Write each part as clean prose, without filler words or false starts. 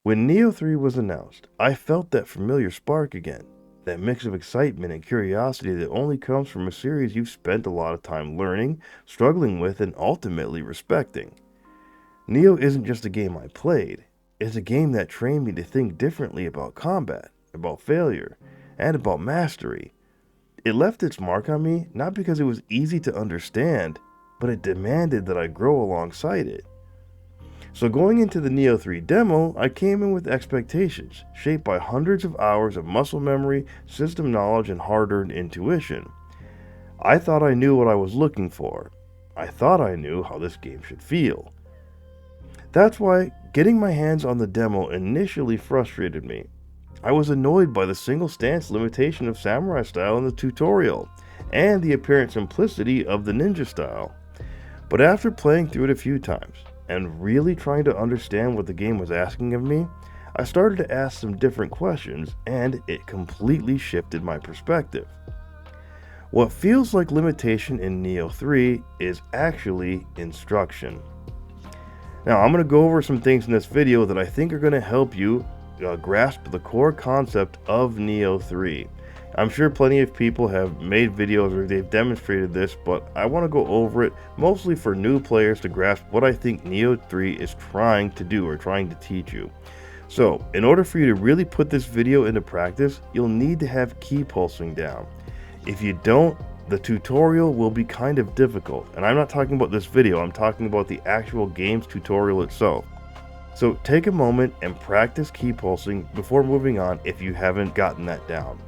When Nioh 3 was announced, I felt that familiar spark again, that mix of excitement and curiosity that only comes from a series you've spent a lot of time learning, struggling with, and ultimately respecting. Nioh isn't just a game I played, it's a game that trained me to think differently about combat, about failure, and about mastery. It left its mark on me not because it was easy to understand, but it demanded that I grow alongside it. So going into the Nioh 3 demo, I came in with expectations, shaped by hundreds of hours of muscle memory, system knowledge, and hard-earned intuition. I thought I knew what I was looking for. I thought I knew how this game should feel. That's why getting my hands on the demo initially frustrated me. I was annoyed by the single stance limitation of samurai style in the tutorial, and the apparent simplicity of the ninja style. But after playing through it a few times, and really trying to understand what the game was asking of me, I started to ask some different questions, and it completely shifted my perspective. What feels like limitation in Nioh 3 is actually instruction. Now, I'm going to go over some things in this video that I think are going to help you grasp the core concept of Nioh 3. I'm sure plenty of people have made videos where they've demonstrated this, but I want to go over it mostly for new players to grasp what I think Nioh 3 is trying to do or trying to teach you. So, in order for you to really put this video into practice, you'll need to have key pulsing down. If you don't, the tutorial will be kind of difficult, and I'm not talking about this video, I'm talking about the actual game's tutorial itself. So take a moment and practice key pulsing before moving on if you haven't gotten that down.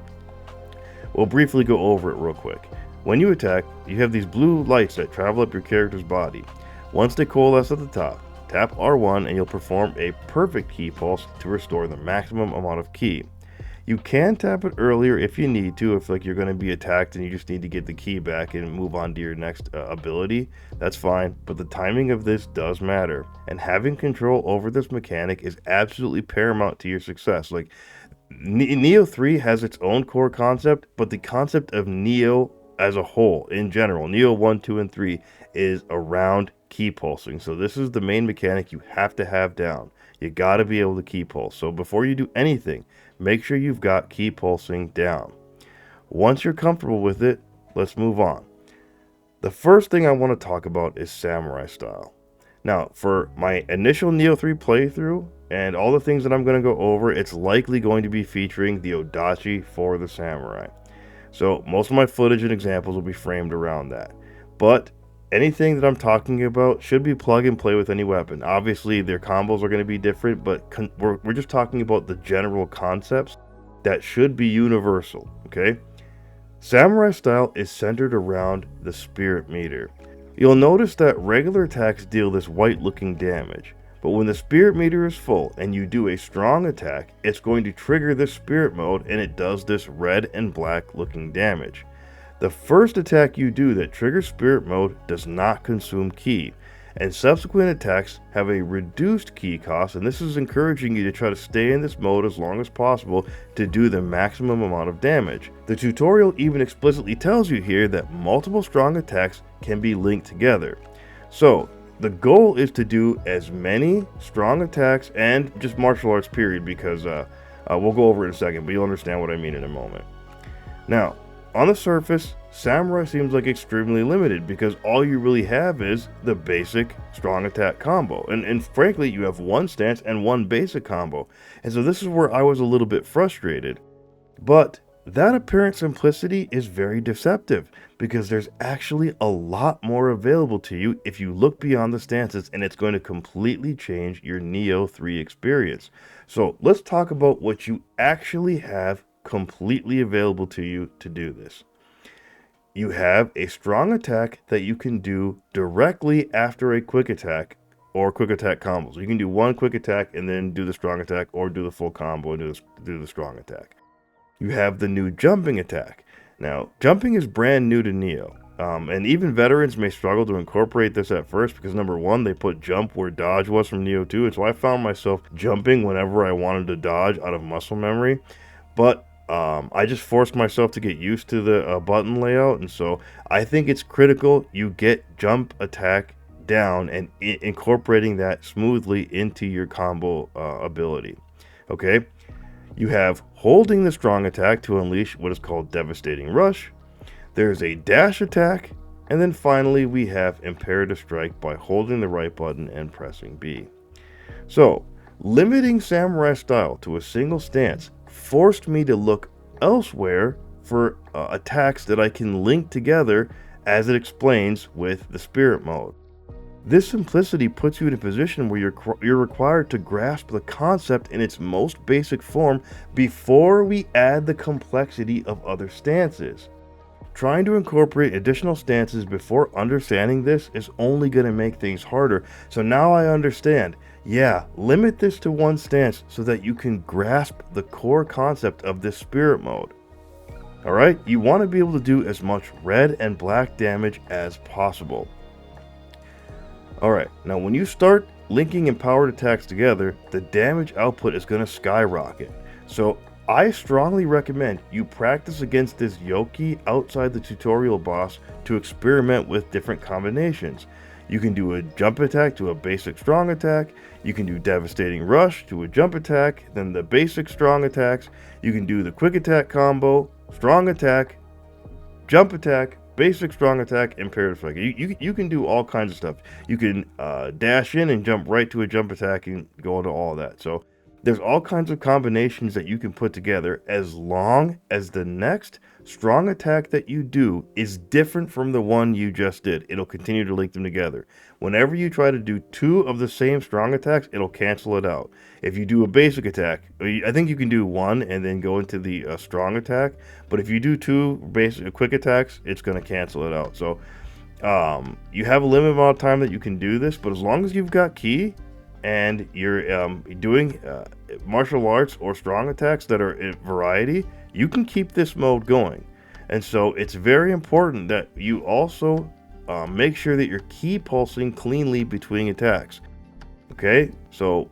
We'll briefly go over it real quick. When you attack, you have these blue lights that travel up your character's body. Once they coalesce at the top, tap R1 and you'll perform a perfect key pulse to restore the maximum amount of ki. You can tap it earlier if you need to, if you're going to be attacked and you just need to get the ki back and move on to your next ability. That's fine, but the timing of this does matter, and having control over this mechanic is absolutely paramount to your success. Nioh 3 has its own core concept, but the concept of Nioh as a whole, in general, Nioh 1, 2, and 3, is around key pulsing. So this is the main mechanic you have to have down. You got to be able to key pulse. So before you do anything, make sure you've got key pulsing down. Once you're comfortable with it, let's move on. The first thing I want to talk about is samurai style. Now, for my initial Nioh 3 playthrough and all the things that I'm going to go over, it's likely going to be featuring the Odachi for the samurai. So most of my footage and examples will be framed around that. But anything that I'm talking about should be plug and play with any weapon. Obviously, their combos are going to be different, but we're just talking about the general concepts that should be universal, okay? Samurai style is centered around the spirit meter. You'll notice that regular attacks deal this white-looking damage, but when the spirit meter is full and you do a strong attack, it's going to trigger this spirit mode and it does this red and black looking damage. The first attack you do that triggers spirit mode does not consume ki, and subsequent attacks have a reduced ki cost, and this is encouraging you to try to stay in this mode as long as possible to do the maximum amount of damage. The tutorial even explicitly tells you here that multiple strong attacks can be linked together. So the goal is to do as many strong attacks and just martial arts period, because we'll go over it in a second, but you'll understand what I mean in a moment. Now, on the surface, samurai seems like extremely limited because all you really have is the basic strong attack combo. And frankly, you have one stance and one basic combo. And so this is where I was a little bit frustrated. But that apparent simplicity is very deceptive because there's actually a lot more available to you if you look beyond the stances, and it's going to completely change your Nioh 3 experience. So let's talk about what you actually have completely available to you to do this. You have a strong attack that you can do directly after a quick attack or quick attack combo. So you can do one quick attack and then do the strong attack, or do the full combo and do the strong attack. You have the new jumping attack. Now, jumping is brand new to Nioh, and even veterans may struggle to incorporate this at first because, number one, they put jump where dodge was from Nioh 2, and so I found myself jumping whenever I wanted to dodge out of muscle memory. But I just forced myself to get used to the button layout, and so I think it's critical you get jump attack down and incorporating that smoothly into your combo ability. Okay, you have holding the strong attack to unleash what is called Devastating Rush. There's a dash attack, and then finally we have Imperative Strike by holding the right button and pressing B. So, limiting Samurai Style to a single stance forced me to look elsewhere for attacks that I can link together as it explains with the Spirit Mode. This simplicity puts you in a position where you're required to grasp the concept in its most basic form before we add the complexity of other stances. Trying to incorporate additional stances before understanding this is only going to make things harder. So now I understand. Yeah, limit this to one stance so that you can grasp the core concept of this Spirit Mode. Alright, you want to be able to do as much red and black damage as possible. Alright, now when you start linking empowered attacks together, the damage output is going to skyrocket. So I strongly recommend you practice against this Yoki outside the tutorial boss to experiment with different combinations. You can do a jump attack to a basic strong attack, you can do Devastating Rush to a jump attack, then the basic strong attacks, you can do the quick attack combo, strong attack, jump attack, basic strong attack, imperative strike. You can do all kinds of stuff. You can dash in and jump right to a jump attack and go into all of that. So there's all kinds of combinations that you can put together as long as the next strong attack that you do is different from the one you just did. It'll continue to link them together. Whenever you try to do two of the same strong attacks, it'll cancel it out. If you do a basic attack, I think you can do one and then go into the strong attack. But if you do two basic quick attacks, it's going to cancel it out. So you have a limited amount of time that you can do this, but as long as you've got ki and you're doing martial arts or strong attacks that are in variety, you can keep this mode going. And so it's very important that you also make sure that you're ki pulsing cleanly between attacks. Okay, so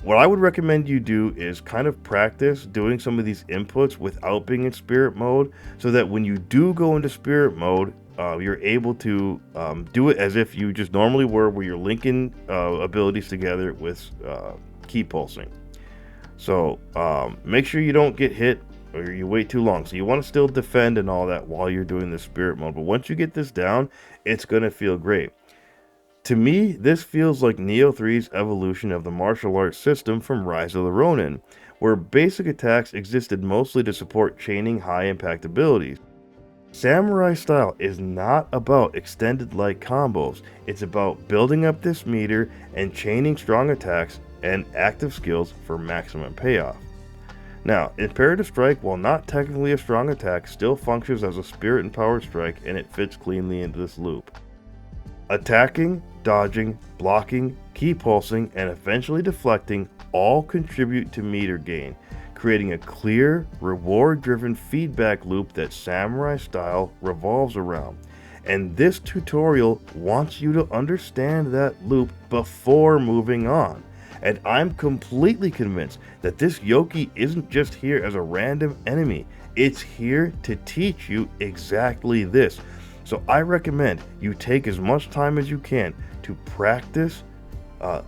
what I would recommend you do is kind of practice doing some of these inputs without being in spirit mode, so that when you do go into spirit mode, you're able to do it as if you just normally were, where you're linking abilities together with ki pulsing. So make sure you don't get hit or you wait too long. So you want to still defend and all that while you're doing the spirit mode. But once you get this down, it's going to feel great. To me, this feels like Nioh 3's evolution of the martial arts system from Rise of the Ronin, where basic attacks existed mostly to support chaining high-impact abilities. Samurai style is not about extended light combos, it's about building up this meter and chaining strong attacks and active skills for maximum payoff. Now, Imperative Strike, while not technically a strong attack, still functions as a spirit-empowered strike, and it fits cleanly into this loop. Attacking, dodging, blocking, ki pulsing, and eventually deflecting all contribute to meter gain, creating a clear, reward-driven feedback loop that Samurai style revolves around. And this tutorial wants you to understand that loop before moving on. And I'm completely convinced that this Yoki isn't just here as a random enemy. It's here to teach you exactly this. So I recommend you take as much time as you can to practice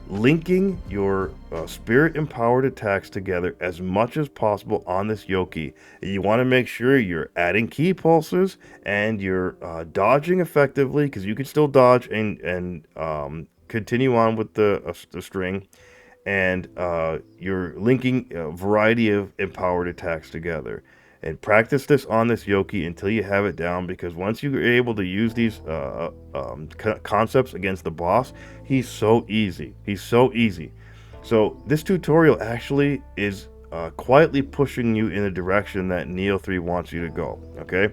linking your spirit-empowered attacks together as much as possible on this Yoki. You want to make sure you're adding ki pulses and you're dodging effectively, because you can still dodge and continue on with the string. And you're linking a variety of empowered attacks together. And practice this on this Yoki until you have it down, because once you're able to use these concepts against the boss, he's so easy. He's so easy. So this tutorial actually is quietly pushing you in the direction that Nioh 3 wants you to go. Okay?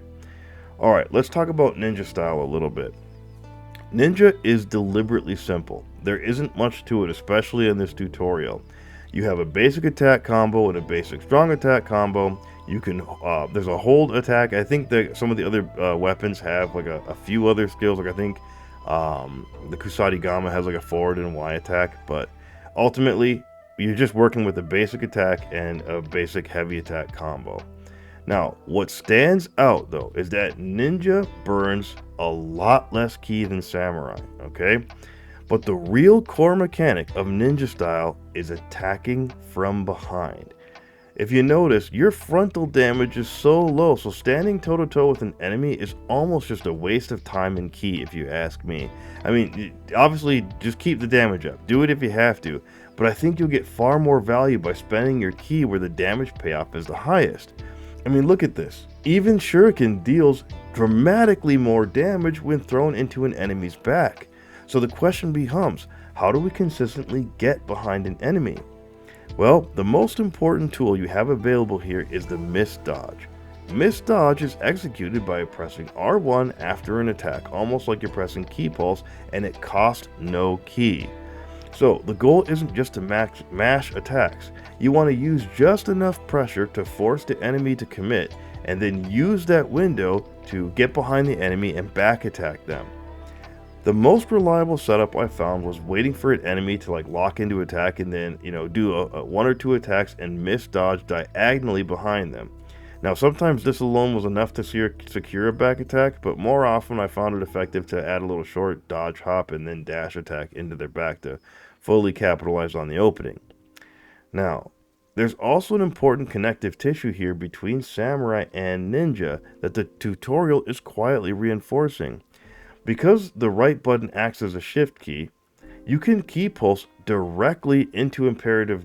Alright, let's talk about ninja style a little bit. Ninja is deliberately simple. There isn't much to it, especially in this tutorial. You have a basic attack combo and a basic strong attack combo. You can, there's a hold attack. I think that some of the other weapons have like a few other skills. Like I think the Kusari Gama has like a forward and Y attack. But ultimately, you're just working with a basic attack and a basic heavy attack combo. Now, what stands out though is that Ninja burns a lot less ki than Samurai, okay? But the real core mechanic of ninja style is attacking from behind. If you notice, your frontal damage is so low, so standing toe to toe with an enemy is almost just a waste of time and ki, if you ask me. I mean, obviously, just keep the damage up. Do it if you have to, but I think you'll get far more value by spending your ki where the damage payoff is the highest. I mean, look at this. Even Shuriken deals dramatically more damage when thrown into an enemy's back. So the question becomes, how do we consistently get behind an enemy? Well, the most important tool you have available here is the miss dodge. Miss dodge is executed by pressing R1 after an attack, almost like you're pressing key pulse, and it costs no ki. So the goal isn't just to mash attacks. You want to use just enough pressure to force the enemy to commit, and then use that window to get behind the enemy and back attack them. The most reliable setup I found was waiting for an enemy to lock into attack and then, do a 1 or 2 attacks and miss dodge diagonally behind them. Now, sometimes this alone was enough to secure a back attack, but more often I found it effective to add a little short dodge hop and then dash attack into their back to fully capitalize on the opening. Now, there's also an important connective tissue here between samurai and ninja that the tutorial is quietly reinforcing. Because the right button acts as a shift key, you can key pulse directly into imperative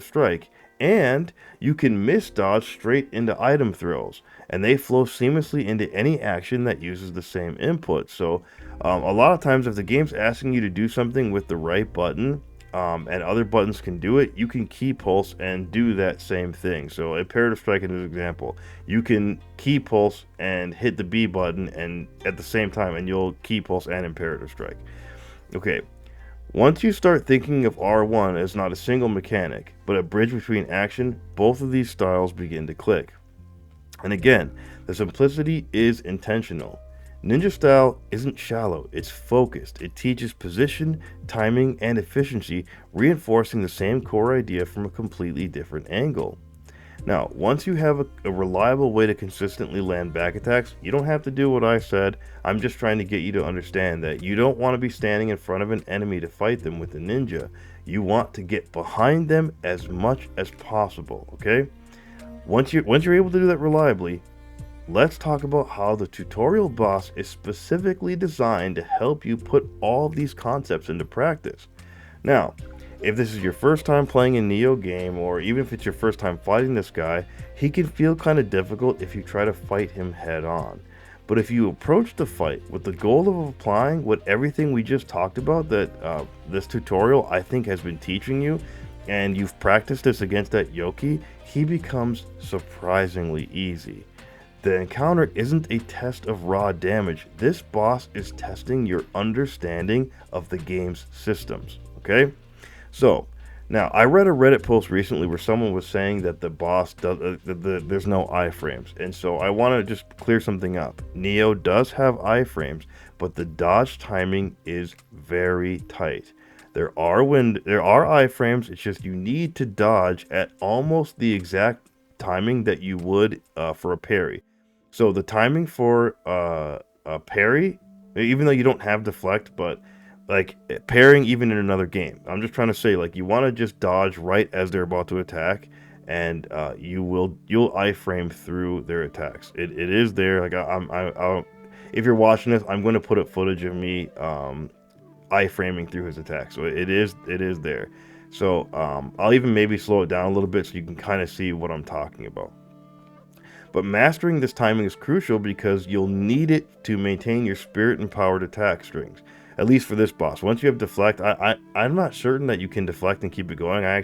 strike, and you can miss dodge straight into item throws, and they flow seamlessly into any action that uses the same input. So a lot of times if the game's asking you to do something with the right button, and other buttons can do it, you can key pulse and do that same thing. So imperative strike is an example. You can key pulse and hit the B button and at the same time, and you'll key pulse and imperative strike. Okay, once you start thinking of R1 as not a single mechanic, but a bridge between action, both of these styles begin to click. And again, the simplicity is intentional. Ninja style isn't shallow, it's focused. It teaches position, timing, and efficiency, reinforcing the same core idea from a completely different angle. Now, once you have a reliable way to consistently land back attacks, you don't have to do what I said. I'm just trying to get you to understand that you don't want to be standing in front of an enemy to fight them with a ninja. You want to get behind them as much as possible, okay? Once you're able to do that reliably, let's talk about how the tutorial boss is specifically designed to help you put all of these concepts into practice. Now, if this is your first time playing a Nioh game, or even if it's your first time fighting this guy, he can feel kind of difficult if you try to fight him head on. But if you approach the fight with the goal of applying everything we just talked about that this tutorial I think has been teaching you, and you've practiced this against that Yoki, he becomes surprisingly easy. The encounter isn't a test of raw damage. This boss is testing your understanding of the game's systems, okay? So, now, I read a Reddit post recently where someone was saying that the boss does, there's no iframes, and so I want to just clear something up. Nioh does have iframes, but the dodge timing is very tight. There are iframes, it's just you need to dodge at almost the exact timing that you would for a parry. So the timing for a parry, even though you don't have deflect, but parrying even in another game, I'm just trying to say you want to just dodge right as they're about to attack, and you'll iframe through their attacks. It is there. If you're watching this, I'm going to put up footage of me iframing through his attack. So it is there. So I'll even maybe slow it down a little bit so you can kind of see what I'm talking about. But mastering this timing is crucial because you'll need it to maintain your spirit-empowered attack strings. At least for this boss. Once you have deflect, I'm not certain that you can deflect and keep it going. I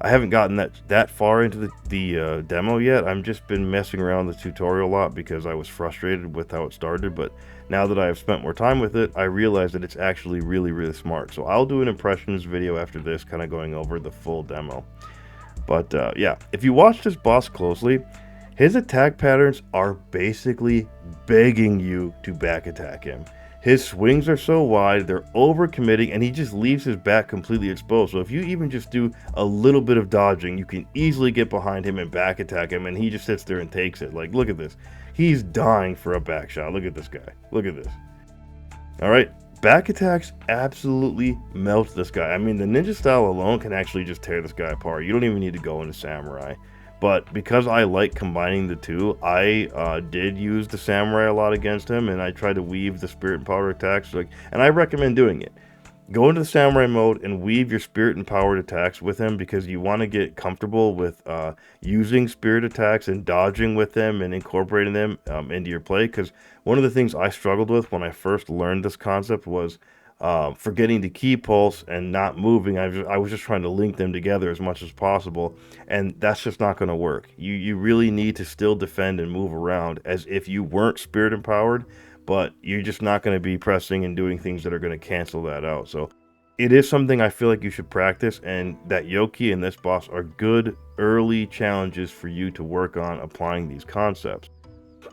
haven't gotten that far into the demo yet. I've just been messing around the tutorial a lot because I was frustrated with how it started. But now that I've spent more time with it, I realize that it's actually really, really smart. So I'll do an impressions video after this, kind of going over the full demo. But yeah, if you watch this boss closely, his attack patterns are basically begging you to back attack him. His swings are so wide, they're overcommitting, and he just leaves his back completely exposed. So if you even just do a little bit of dodging, you can easily get behind him and back attack him, and he just sits there and takes it. Look at this. He's dying for a back shot. Look at this guy. Look at this. All right, Back attacks absolutely melt this guy. I mean, the ninja style alone can actually just tear this guy apart. You don't even need to go into samurai. But because I like combining the two, I did use the samurai a lot against him, and I tried to weave the spirit and power attacks. And I recommend doing it. Go into the samurai mode and weave your spirit and powered attacks with him, because you want to get comfortable with using spirit attacks and dodging with them and incorporating them into your play. Because one of the things I struggled with when I first learned this concept was forgetting to key pulse and not moving. I was just trying to link them together as much as possible, and that's just not going to work. You really need to still defend and move around as if you weren't spirit empowered, but you're just not going to be pressing and doing things that are going to cancel that out. So it is something I feel like you should practice, and that Yoki and this boss are good early challenges for you to work on applying these concepts.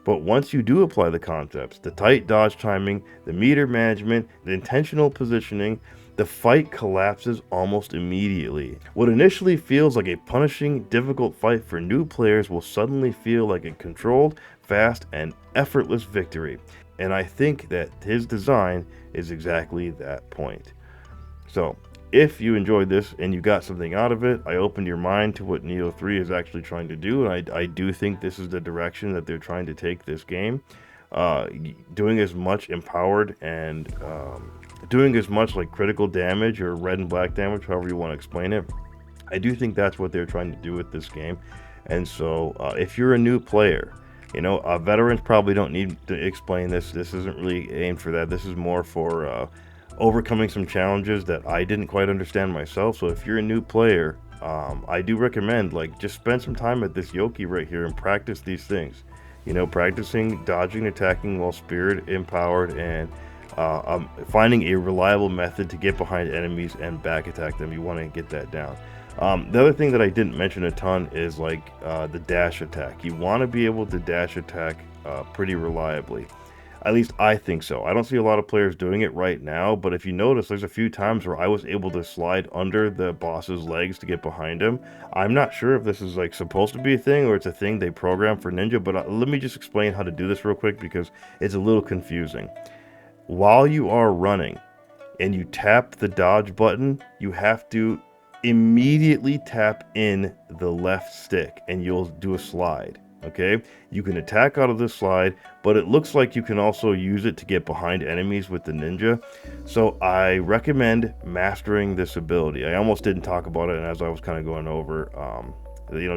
But once you do apply the concepts, the tight dodge timing, the meter management, the intentional positioning, the fight collapses almost immediately. What initially feels like a punishing, difficult fight for new players will suddenly feel like a controlled, fast, and effortless victory. And I think that his design is exactly that point. So, if you enjoyed this and you got something out of it, I opened your mind to what Nioh 3 is actually trying to do, and I do think this is the direction that they're trying to take this game. Doing as much empowered and doing as much like critical damage or red and black damage, however you want to explain it. I do think that's what they're trying to do with this game. And so if you're a new player, veterans probably don't need to explain this. This isn't really aimed for that. This is more for overcoming some challenges that I didn't quite understand myself. So if you're a new player, I do recommend just spend some time at this Yoki right here and practice these things. Practicing dodging, attacking while spirit empowered, and finding a reliable method to get behind enemies and back attack them. You want to get that down. The other thing that I didn't mention a ton is the dash attack. You want to be able to dash attack pretty reliably. At least I think so. I don't see a lot of players doing it right now, but if you notice, there's a few times where I was able to slide under the boss's legs to get behind him. I'm not sure if this is supposed to be a thing or it's a thing they program for Ninja, but let me just explain how to do this real quick because it's a little confusing. While you are running and you tap the dodge button, you have to immediately tap in the left stick and you'll do a slide. Okay, you can attack out of this slide, but it looks like you can also use it to get behind enemies with the ninja. So I recommend mastering this ability. I almost didn't talk about it, and as I was kind of going over,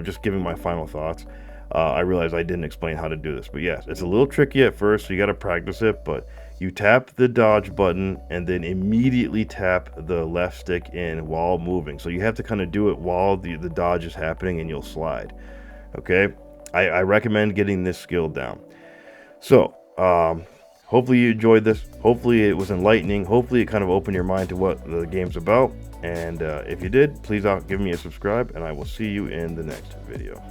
just giving my final thoughts, I realized I didn't explain how to do this. But yes, it's a little tricky at first, so you got to practice it. But you tap the dodge button and then immediately tap the left stick in while moving. So you have to kind of do it while the dodge is happening, and you'll slide. Okay. I recommend getting this skill down. So, hopefully you enjoyed this. Hopefully it was enlightening. Hopefully it kind of opened your mind to what the game's about. And if you did, please give me a subscribe, and I will see you in the next video.